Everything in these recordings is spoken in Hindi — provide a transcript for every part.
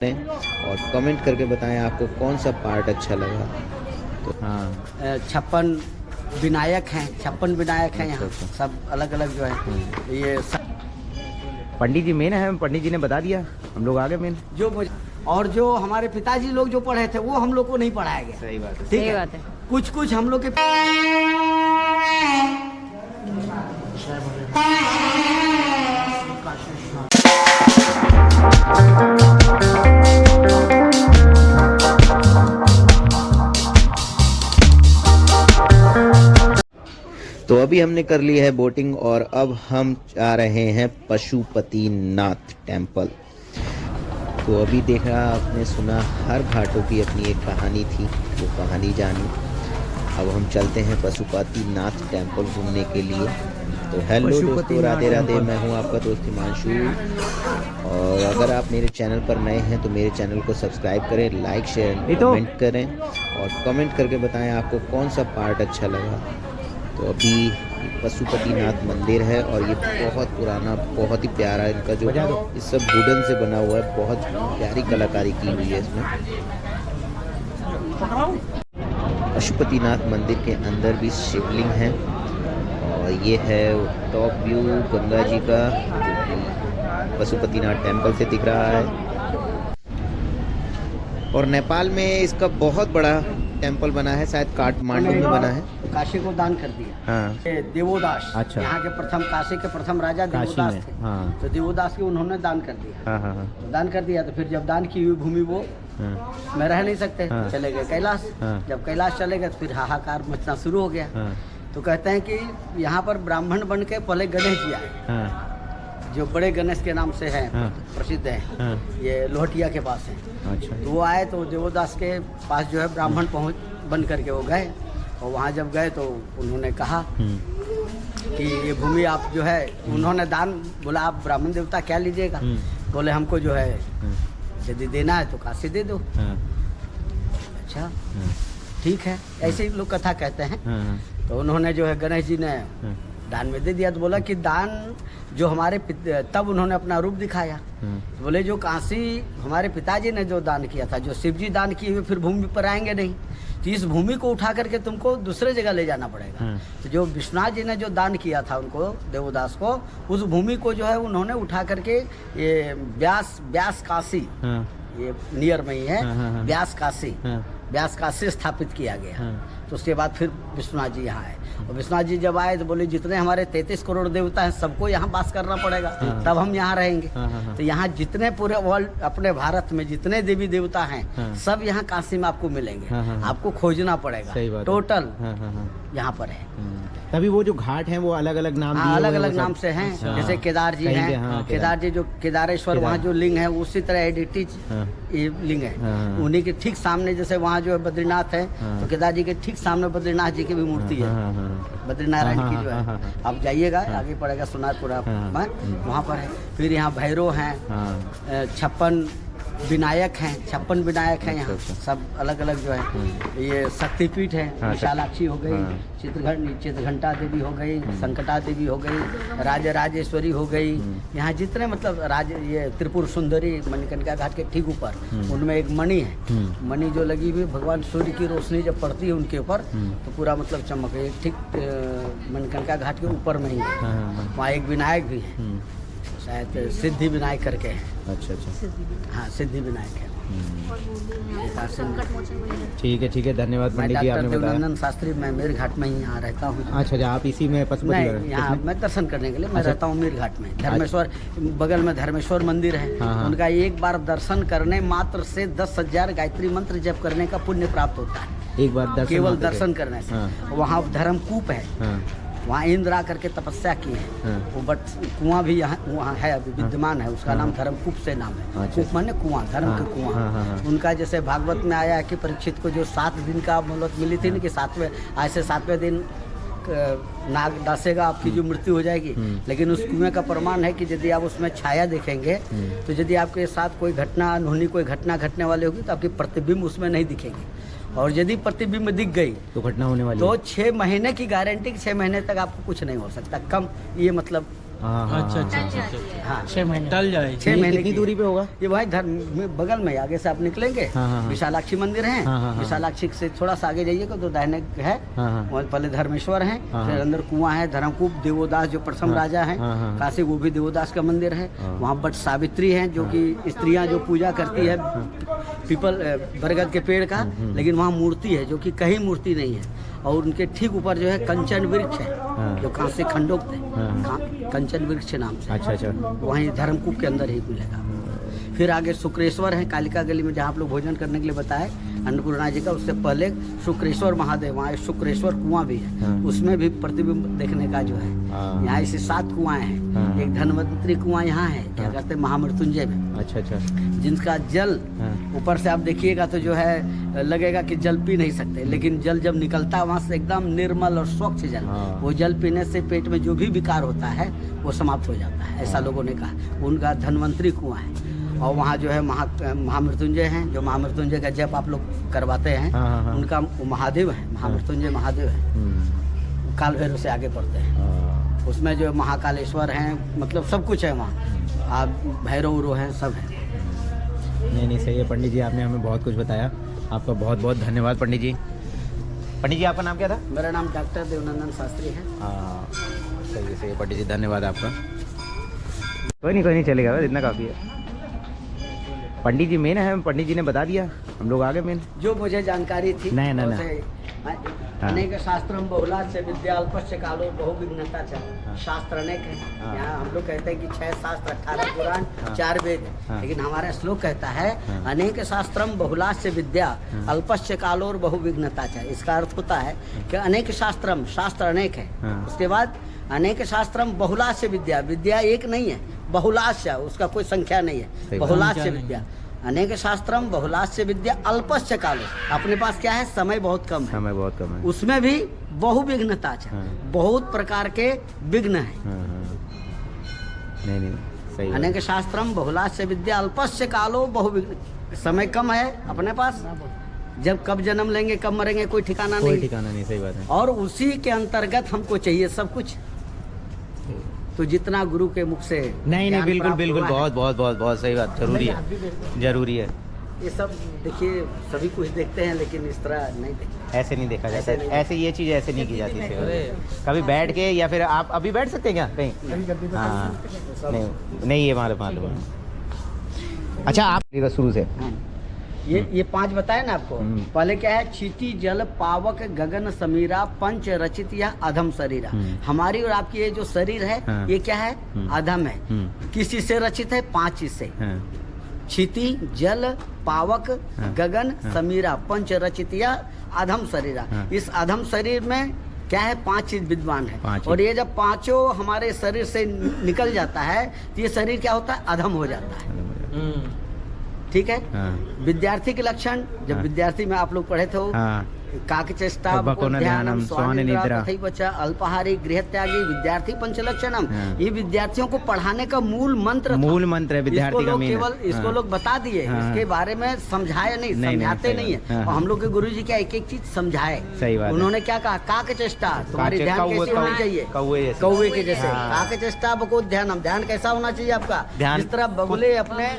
और कमेंट करके बताएं आपको कौन सा पार्ट अच्छा लगा। तो हाँ 56 विनायक हैं, 56 विनायक हैं यहाँ। अच्छा। सब अलग अलग जो है ये सब पंडित जी मेन है, पंडित जी ने बता दिया, हम लोग आगे मेन। और जो हमारे पिताजी लोग जो पढ़े थे वो हम लोग को नहीं पढ़ाया गया। सही बात है, सही बात है। कुछ हम लोग के तो अभी हमने कर ली है बोटिंग और अब हम जा रहे हैं पशुपतिनाथ टेम्पल। तो अभी देखा आपने, सुना, हर घाटों की अपनी एक कहानी थी, वो कहानी जानी। अब हम चलते हैं पशुपतिनाथ टेम्पल घूमने के लिए। तो हेलो दोस्तों, राधे राधे, मैं हूं आपका दोस्त हिमांशु। और अगर आप मेरे चैनल पर नए हैं तो मेरे चैनल को सब्सक्राइब करें, लाइक शेयर कमेंट करें और कमेंट करके बताएं आपको कौन सा पार्ट अच्छा लगा। तो अभी पशुपतिनाथ मंदिर है और ये बहुत पुराना, बहुत ही प्यारा, इनका जो इस सब वुडन से बना हुआ है, बहुत प्यारी कलाकारी की हुई है इसमें। पशुपतिनाथ मंदिर के अंदर भी शिवलिंग है और ये है टॉप व्यू गंगा जी का, जो कि पशुपतिनाथ टेम्पल से दिख रहा है। और नेपाल में इसका बहुत बड़ा टेम्पल बना है, शायद काठमांडू में बना है। काशी को दान कर दिया। हाँ। देवोदास, अच्छा। यहाँ के प्रथम, काशी के प्रथम राजा देवोदास थे। हाँ। तो देवोदास के उन्होंने दान कर दिया। हाँ हाँ हाँ। तो दान कर दिया तो फिर जब दान की हुई भूमि वो हाँ। में रह नहीं सकते। हाँ। चले गए कैलाश। हाँ। जब कैलाश चले गए तो फिर हाहाकार मचना शुरू हो गया। हाँ। तो कहते हैं कि यहाँ पर ब्राह्मण बन के पहले गणेश जी आए, हाँ। जो बड़े गणेश के नाम से हैं, हाँ। प्रसिद्ध हैं। हाँ। ये लोहटिया के पास है। अच्छा। तो वो आए तो देवोदास के पास जो है ब्राह्मण पहुँच बन करके वो गए। और वहाँ जब गए तो उन्होंने कहा कि ये भूमि आप जो है, उन्होंने दान बोला, आप ब्राह्मण देवता क्या लीजिएगा? बोले हमको जो है यदि देना है तो काशी दे दो। अच्छा ठीक है, ऐसे ही लोग कथा कहते हैं। तो उन्होंने जो है गणेश जी ने दान में दे दिया। तो बोला कि दान जो हमारे तब उन्होंने अपना रूप दिखाया। तो बोले जो काशी हमारे पिताजी ने जो दान किया था, जो शिव जी दान किए हुए फिर भूमि पर आएंगे नहीं, तो इस भूमि को उठा करके तुमको दूसरे जगह ले जाना पड़ेगा। तो जो विश्वनाथ जी ने जो दान किया था उनको, देवोदास को, उस भूमि को जो है उन्होंने उठा करके ये व्यास काशी, ये नियर में ही है, व्यास काशी, व्यास काशी स्थापित किया गया। तो उसके बाद फिर विश्वनाथ जी यहाँ आए। और विश्वनाथ जी जब आए तो बोले जितने हमारे 33 करोड़ देवता हैं सबको यहाँ वास करना पड़ेगा, तब हम यहाँ रहेंगे। तो यहाँ जितने पूरे वर्ल्ड, अपने भारत में जितने देवी देवता हैं सब यहाँ काशी में आपको मिलेंगे। आपको खोजना पड़ेगा, टोटल यहाँ पर है। तभी वो जो घाट हैं वो अलग अलग नाम, अलग अलग नाम से हैं। जैसे केदार जी हैं, केदार जी जो केदारेश्वर, वहाँ जो लिंग है उसी तरह एडिटिज ये लिंग है। उन्हीं के ठीक सामने जैसे वहाँ जो है बद्रीनाथ है, तो केदार जी के ठीक सामने बद्रीनाथ जी की भी मूर्ति है, बद्रीनारायण की जो है। आप जाइएगा, आगे पड़ेगा सोनारपुरा, वहाँ पर है। फिर यहाँ भैरव हैं, 56 विनायक हैं, 56 विनायक हैं यहाँ। सब अलग अलग जो है। ये शक्तिपीठ है, विशालाक्षी हो गई, चित्रघंटा देवी हो गई, संकटा देवी हो गई, राजराजेश्वरी हो गई। यहाँ जितने मतलब ये त्रिपुर सुंदरी मणिकर्णिका घाट के ठीक ऊपर, उनमें एक मणि है। मणि जो लगी हुई, भगवान सूर्य की रोशनी जब पड़ती है उनके ऊपर तो पूरा मतलब चमक है। ठीक मणिकर्णिका घाट के ऊपर में ही है। वहाँ एक विनायक भी है, शायद सिद्धि विनायक करके हैं। अच्छा अच्छा, हाँ सिद्धि विनायक है। ठीक है, धन्यवाद पंडित जी, आपने बताया। देवनंदन शास्त्री, मैं मीर घाट में ही यहाँ रहता हूँ। अच्छा, आप इसी में पशुपति? यहाँ मैं दर्शन करने के लिए मैं रहता हूँ मीर घाट में। धर्मेश्वर बगल में धर्मेश्वर मंदिर है। उनका एक बार दर्शन करने मात्र से 10,000 गायत्री मंत्र जप करने का पुण्य प्राप्त होता है। एक बार केवल दर्शन करने से। वहाँ धर्मकूप है, वहाँ इंद्र आकर के तपस्या की है। वो बट कुआं भी यहाँ वहाँ है, अभी विद्यमान है। उसका नाम धर्मकूप से नाम है। कूप माने कुआं, धर्म के कुआं। उनका जैसे भागवत में आया है कि परीक्षित को जो 7 दिन का मोहलत मिली थी ना, कि 7वें दिन नाग डासेगा, आपकी जो मृत्यु हो जाएगी। लेकिन उस कुएं का प्रमाण है कि यदि आप उसमें छाया देखेंगे तो यदि आपके साथ कोई घटना अनहोनी, कोई घटना घटने वाली होगी तो आपकी प्रतिबिंब उसमें नहीं दिखेगी। और यदि प्रतिबिंब दिख गई तो घटना होने वाली, तो 6 महीने की गारंटी, 6 महीने तक आपको कुछ नहीं हो सकता। कम ये मतलब अच्छा हाँ 6 महीने टल जाए। 6 महीने कितनी की दूरी पे होगा? ये भाई बगल में आगे से आप निकलेंगे विशालाक्षी मंदिर है। विशालाक्षी से थोड़ा सा आगे जाइएगा तो दाहिने है, वहाँ पहले धर्मेश्वर है, फिर अंदर कुआं है, धर्मकूप, देवोदास जो प्रथम राजा है काशी, वो भी देवोदास का मंदिर है। वहाँ बट सावित्री है जो कि स्त्रियां जो पूजा करती है पीपल बरगद के पेड़ का, लेकिन वहाँ मूर्ति है जो कि कहीं मूर्ति नहीं है। और उनके ठीक ऊपर जो है कंचन वृक्ष है जो कांसे खंडोक्त है, कंचन वृक्ष नाम से। अच्छा। वहीं धर्मकूप के अंदर ही मिलेगा। फिर आगे शुक्रेश्वर है कालिका गली में, जहाँ आप लोग भोजन करने के लिए बताए अन्नपूर्णा जी का, उससे पहले शुक्रेश्वर महादेव, वहाँ शुक्रेश्वर कुआं भी है, उसमें भी प्रतिबिंब देखने का जो है। यहाँ ऐसे 7 कुआं हैं। एक धन्वंतरी कुआं यहाँ है, क्या कहते हैं महामृत्युंजय में। अच्छा। जिनका जल ऊपर से आप देखिएगा तो जो है लगेगा कि जल पी नहीं सकते, लेकिन जल जब निकलता है वहाँ से एकदम निर्मल और स्वच्छ जल, वो जल पीने से पेट में जो भी विकार होता है वो समाप्त हो जाता है, ऐसा लोगों ने कहा। उनका धन्वंतरी कुआं है। और वहाँ जो है महामृत्युंजय हैं, जो महामृत्युंजय का जप आप लोग करवाते हैं, उनका महादेव है, महामृत्युंजय महादेव है, काल भैरव से आगे पड़ते हैं। उसमें जो महाकालेश्वर हैं, मतलब सब कुछ है वहाँ, आप भैरव उरो हैं, सब है। नहीं सही है पंडित जी, आपने हमें बहुत कुछ बताया, आपका बहुत बहुत धन्यवाद पंडित जी। पंडित जी आपका नाम क्या था? मेरा नाम डॉक्टर देवनंदन शास्त्री है। सही है पंडित जी, धन्यवाद आपका। कोई नहीं चलेगा, इतना काफ़ी है। पंडित जी मेन है, पंडित जी ने बता दिया, हम लोग आगे मेन जो मुझे जानकारी थी। नहीं। अनेक शास्त्रम बहुलात् से विद्या अल्पस्य कालो बहुविघ्नता च। शास्त्र अनेक है। यहाँ हम लोग कहते हैं कि 6 शास्त्र 18 पुराण 4 वेद, लेकिन हमारा श्लोक कहता है अनेक शास्त्रम बहुलात् से विद्या अल्पस्य कालो और बहुविघ्नता च। इसका अर्थ होता है कि अनेक शास्त्रम, शास्त्र अनेक है, उसके बाद अनेक शास्त्रम बहुलात् से विद्या, विद्या एक नहीं है, बहुलास्य, उसका कोई संख्या नहीं है, बहुलास्य विद्या। अनेक शास्त्रम बहुलास्य विद्या अल्पस्य कालो, अपने पास क्या है, समय बहुत कम है, उसमें भी बहुविघ्नता, बहुत प्रकार के विघ्न है। नहीं सही। अनेक शास्त्रम बहुलास्य विद्या अल्पस्य कालो बहुविघ्न, समय कम है अपने पास, जब कब जन्म लेंगे कब मरेंगे कोई ठिकाना नहीं, सही बात है। और उसी के अंतर्गत हमको चाहिए सब कुछ, तो जितना गुरु के मुख से नहीं बिल्कुल बहुत सही बात, जरूरी है। ये सब देखिए सभी कुछ देखते हैं, लेकिन इस तरह नहीं देखते, ऐसे नहीं देखा जाता, ऐसे ये चीज़ ऐसे नहीं की जाती है। कभी बैठ के, या फिर आप अभी बैठ सकते हैं क्या कहीं? हाँ नहीं ये मालूम। अच्छा आप शुरू से ये 5 बताए ना आपको। पहले क्या है, क्षिति जल पावक गगन समीरा पंच रचित या अधम शरीरा। हमारी और आपकी ये जो शरीर है ये क्या है, अधम है। किस चीज से रचित है? 5 चीज से, क्षिति जल पावक गगन समीरा पंच रचित या अधम शरीरा। इस अधम शरीर में क्या है, 5 चीज विद्वान है। और ये जब 5 हमारे शरीर से निकल जाता है तो ये शरीर क्या होता है, अधम हो जाता है। ठीक है। विद्यार्थी के लक्षण, जब विद्यार्थी में आप लोग पढ़े थे, काकचेष्टा ध्यानम स्वान निद्रा तथैवच अल्पाहारी गृहत्यागी विद्यार्थी पंचलक्षणम। ये विद्यार्थियों को पढ़ाने का मूल मंत्र है विद्यार्थी का। केवल इसको लोग बता दिए, इसके बारे में समझाए नहीं, समझाते नहीं है। और हम लोग के गुरु जी क्या एक चीज समझाए। सही बात। उन्होंने क्या कहा, काकचेष्टा, तुम्हारी ध्यान कैसी होनी चाहिए, कौवे के जैसे। काकचेष्टा बको ध्यानम, ध्यान कैसा होना चाहिए आपका, जिस तरह बगुले अपने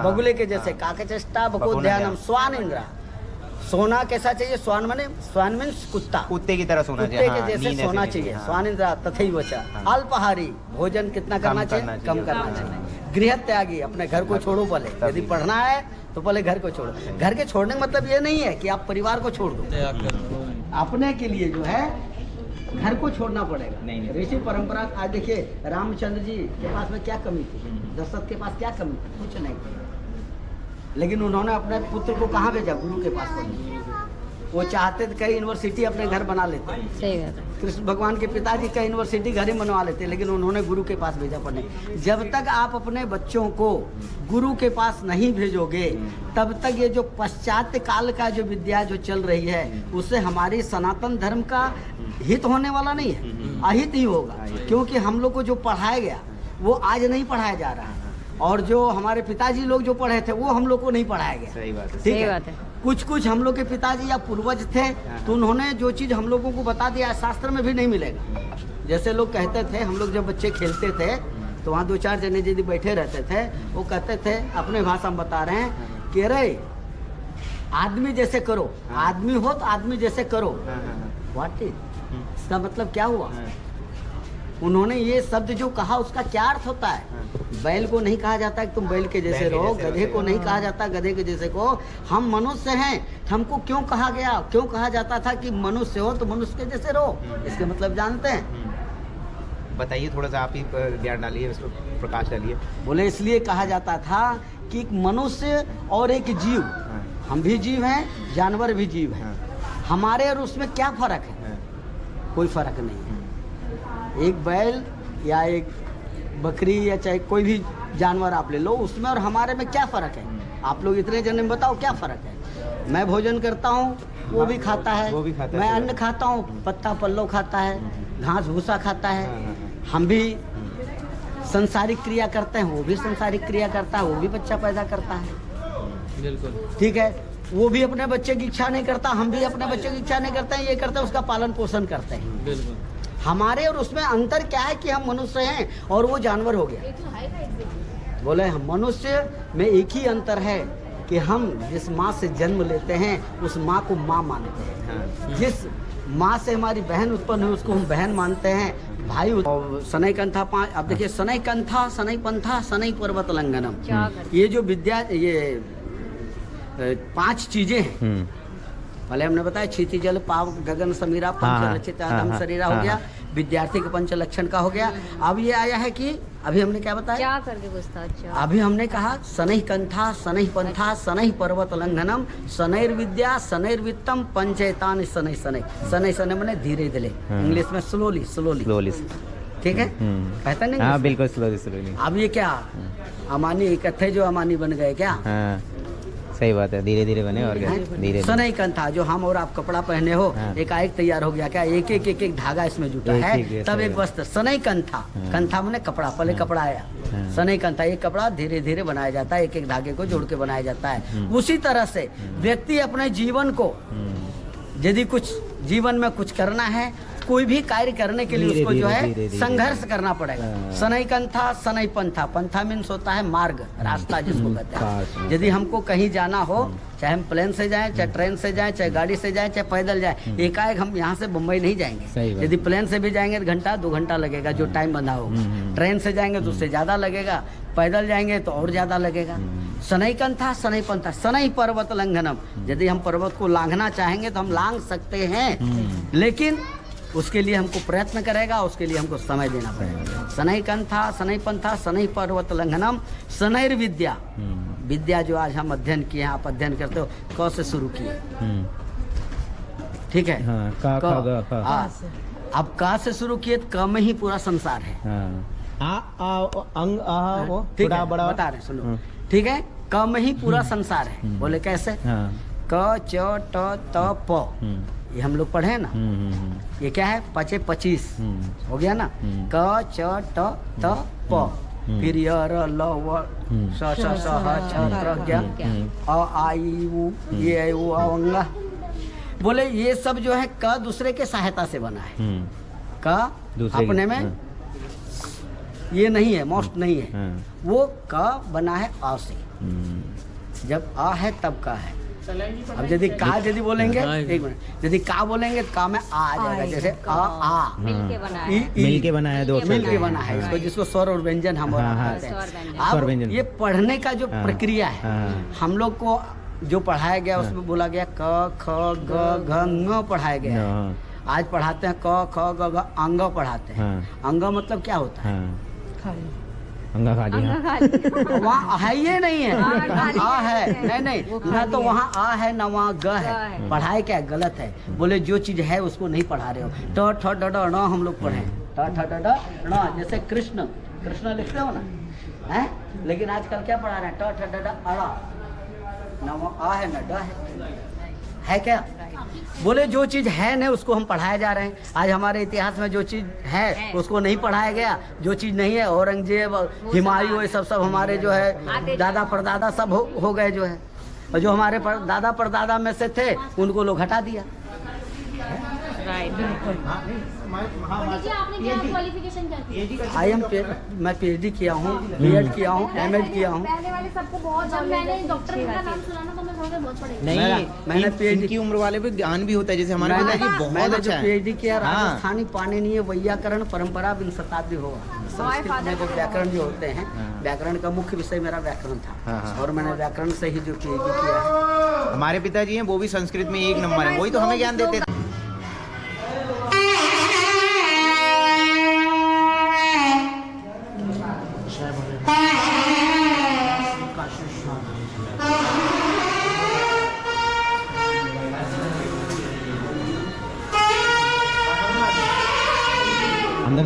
बगुले के जैसे। काकचेष्टा बको ध्यानम स्वान इंद्रा, सोना कैसा चाहिए, स्वान मीन्स कुत्ते की तरह सोना चाहिए, कुत्ते के जैसे सोना चाहिए। स्वान इंद्रा तथैवच अल्पाहारी, भोजन कितना करना चाहिए, कम करना चाहिए। गृह त्यागी, अपने घर को छोड़ो पहले, यदि पढ़ना है तो पहले घर को छोड़ो। घर के छोड़ने का मतलब ये नहीं है कि आप परिवार को छोड़ दो, अपने के लिए जो है घर को छोड़ना पड़ेगा। ऋषि परंपरा, आज देखिए रामचंद्र जी के पास में क्या कमी थी, दशरथ के पास क्या कमी थी, कुछ नहीं, लेकिन उन्होंने अपने पुत्र को कहाँ भेजा, गुरु के पास पढ़ने। वो चाहते थे कई यूनिवर्सिटी अपने घर बना लेते। सही बात है। कृष्ण भगवान के पिताजी कई यूनिवर्सिटी घर ही बनवा लेते, लेकिन उन्होंने गुरु के पास भेजा पढ़ने। जब तक आप अपने बच्चों को गुरु के पास नहीं भेजोगे, तब तक ये जो पश्चात काल का जो विद्या जो चल रही है, उससे हमारी सनातन धर्म का हित होने वाला नहीं है, अहित ही होगा। क्योंकि हम लोग को जो पढ़ाया गया वो आज नहीं पढ़ाया जा रहा है, और जो हमारे पिताजी लोग जो पढ़े थे वो हम लोग को नहीं पढ़ाया गया। सही बात है। ठीक है। कुछ हम लोग के पिताजी या पूर्वज थे, तो उन्होंने जो चीज हम लोगों को बता दिया शास्त्र में भी नहीं मिलेगा। जैसे लोग कहते थे, हम लोग जब बच्चे खेलते थे तो वहाँ 2-4 जने यदि बैठे रहते थे, वो कहते थे, अपने भाषा में बता रहे हैं कि अरे आदमी जैसे करो, आदमी हो तो आदमी जैसे करो। व्हाट इज, इसका मतलब क्या हुआ? उन्होंने ये शब्द जो कहा उसका क्या अर्थ होता है? बैल को नहीं कहा जाता कि तुम बैल के जैसे रहो, गधे को नहीं कहा जाता गधे के जैसे को। हम मनुष्य हैं, हमको क्यों कहा गया, क्यों कहा जाता था कि मनुष्य हो तो मनुष्य के जैसे रहो? इसके मतलब जानते हैं? बताइए, थोड़ा सा आप ही ज्ञान डालिए, उस पर प्रकाश डालिए। बोले इसलिए कहा जाता था कि एक मनुष्य और एक जीव, हम भी जीव हैं, जानवर भी जीव हैं, हमारे और उसमें क्या फर्क है? कोई फर्क नहीं है। एक बैल या एक बकरी या चाहे कोई भी जानवर आप ले लो, उसमें और हमारे में क्या फ़र्क है? आप लोग इतने जने में बताओ क्या फ़र्क है? मैं भोजन करता हूँ, वो भी खाता है, वो भी खाता है, मैं अन्न खाता हूँ, पत्ता पल्लव खाता है, घास भूसा खाता है, हम भी संसारिक क्रिया करते हैं, वो भी संसारिक क्रिया करता है, वो भी बच्चा पैदा करता है। बिल्कुल ठीक है, वो भी अपने बच्चे की इच्छा नहीं करता, हम भी अपने बच्चे की इच्छा नहीं करते हैं, ये करते हैं, उसका पालन पोषण करते हैं। बिल्कुल। हमारे और उसमें अंतर क्या है कि हम मनुष्य हैं और वो जानवर हो गया। बोले हम मनुष्य में एक ही अंतर है कि हम जिस माँ से जन्म लेते हैं उस माँ को माँ मानते हैं, जिस माँ से हमारी बहन उत्पन्न हुई उसको हम बहन मानते हैं, भाई। और सनई कंथा 5, अब देखिए सनई कंथा, सनई पंथा, सनई पर्वत लंघनम, ये जो विद्या, ये 5 चीजें हैं। पहले हमने बताया क्षिति जल पाव गगन समीरा, पंच रचित आदम शरीरा हो गया, विद्यार्थी के पंच लक्षण का हो गया। अब ये आया है कि अभी हमने क्या बताया, क्या करके पूछता? अच्छा, अभी हमने कहा शनैः कंथा, शनैः पंथा, शनैः पर्वत लंघनम, शनैर्विद्या, शनैर्वित्तम, पंचैतानि शनैः शनैः। शनैः शनैः माने धीरे धीरे, इंग्लिश में स्लोली स्लोली। ठीक है, कहते नहीं? हाँ बिल्कुल, स्लोली। अब ये क्या अमानी इकट्ठे जो अमानी बन गए क्या? हाँ सही बात है, धीरे धीरे बने और क्या, धीरे। शनैः कंथा, जो हम और आप कपड़ा पहने हो, एकाएक तैयार हो गया क्या? एक एक धागा इसमें जुटा है, तब एक वस्त्र। शनैः कंथा, कंथा माने कपड़ा, पहले कपड़ा आया, शनैः कंथा, एक कपड़ा धीरे धीरे बनाया जाता है, एक एक धागे को जोड़ के बनाया जाता है। उसी तरह से व्यक्ति अपने जीवन को, यदि कुछ जीवन में कुछ करना है, कोई भी कार्य करने के लिए उसको जो है संघर्ष करना पड़ेगा। शनैः कंथा, शनैः पंथा, पंथा मीन्स होता है मार्ग, रास्ता जिसको कहते हैं। यदि हमको कहीं जाना हो, चाहे हम प्लेन से जाएं, चाहे ट्रेन से जाएं, चाहे गाड़ी से जाएं, चाहे पैदल जाएं, एकाएक हम यहाँ से मुंबई नहीं जाएंगे। यदि प्लेन से भी जाएंगे तो घंटा 2 घंटा लगेगा, जो टाइम बंधा हो। ट्रेन से जाएंगे तो उससे ज़्यादा लगेगा, पैदल जाएंगे तो और ज़्यादा लगेगा। शनैः कंथा, शनैः पंथा, शनैः पर्वत लंघनम, यदि हम पर्वत को लांघना चाहेंगे तो हम लांघ सकते हैं, लेकिन उसके लिए हमको प्रयत्न करेगा, उसके लिए हमको समय देना पड़ेगा। शनैः कंथा, शनैः पंथा, शनैः पर्वत लंघनम, शनैर्विद्या, विद्या जो आज हम अध्ययन किए हैं, आप अध्ययन करते हो, क से शुरू किए, ठीक है? अब क से शुरू किए तो क में ही पूरा संसार है। अंग ठीक है, बता रहे, सुनो, ठीक है? क में ही पूरा संसार है। बोले कैसे? क च ट त प, ये हम लोग पढ़े ना, ये क्या है? 5 25 हो गया ना। क च ट त प, फिर य र ल व स स ह छ त्र ज्ञ अ आ इ उ ये ऐ ओ अंगा। बोले ये सब जो है क दूसरे के सहायता से बना है। क अपने में ये नहीं है, मोस्ट नहीं है, वो क बना है अ से। जब अ है तब का है। अब यदि का यदि बोलेंगे, एक मिनट, यदि का बोलेंगे तो का में आ जाएगा, जैसे आ मिलके बना है, मिलके बना है, 2 मिलके बना है, इसको जिसको स्वर और व्यंजन हम कहते हैं। अब ये पढ़ने का जो प्रक्रिया है, हम लोग को जो पढ़ाया गया उसमें बोला गया क ख ग घ ङ पढ़ाया गया है। आज पढ़ाते हैं क ख ग घ, अंग पढ़ाते हैं। अंग मतलब क्या होता है? अंगा खाली, वहाँ है ये नहीं है, आ है, नहीं ना, तो वहाँ आ है ना वहाँ ग है। पढ़ाई क्या गलत है। बोले जो चीज है उसको नहीं पढ़ा रहे हो। ट ठ ड ढ ण हम लोग पढ़े, ट ठ ड ढ ण, जैसे कृष्ण, कृष्ण लिखते हो ना, है? लेकिन आजकल क्या पढ़ा रहे हैं? ट ठ ड ढ अ, ना वहाँ आ है ना ड है क्या? बोले जो चीज है नहीं उसको हम पढ़ाए जा रहे हैं। आज हमारे इतिहास में जो चीज है उसको नहीं पढ़ाया गया, जो चीज नहीं है, औरंगजेब, हुमायूं, ये सब हमारे जो है दादा परदादा सब हो गए जो है, और जो हमारे दादा परदादा में से थे उनको लोग हटा दिया। पंडित जी आपने क्या क्वालिफिकेशन क्या की? मैं PhD किया हूँ, B.Ed किया हूँ, M.Ed किया हूँ। पहले वाले सबको बहुत जब मैंने डॉक्टर का नाम सुना ना तो मैं थोड़ा बहुत पढ़ी। नहीं, मैंने PhD इनकी उम्र वाले पे ज्ञान भी होता है, जैसे हमारे पिताजी बहुत मैंने अच्छा जो है। PhD किया हाँ। राजस्थानी पाणिनीय वैयाकरण परंपरा बिन शताब्दी होगा। संस्कृत में जो व्याकरण जो होते हैं, व्याकरण का मुख्य विषय मेरा व्याकरण था, हाँ। और मैंने व्याकरण से ही जो PhD किया है। हमारे पिताजी हैं वो भी संस्कृत में 1 नंबर है, वही तो हमें ज्ञान देते थे। अंदर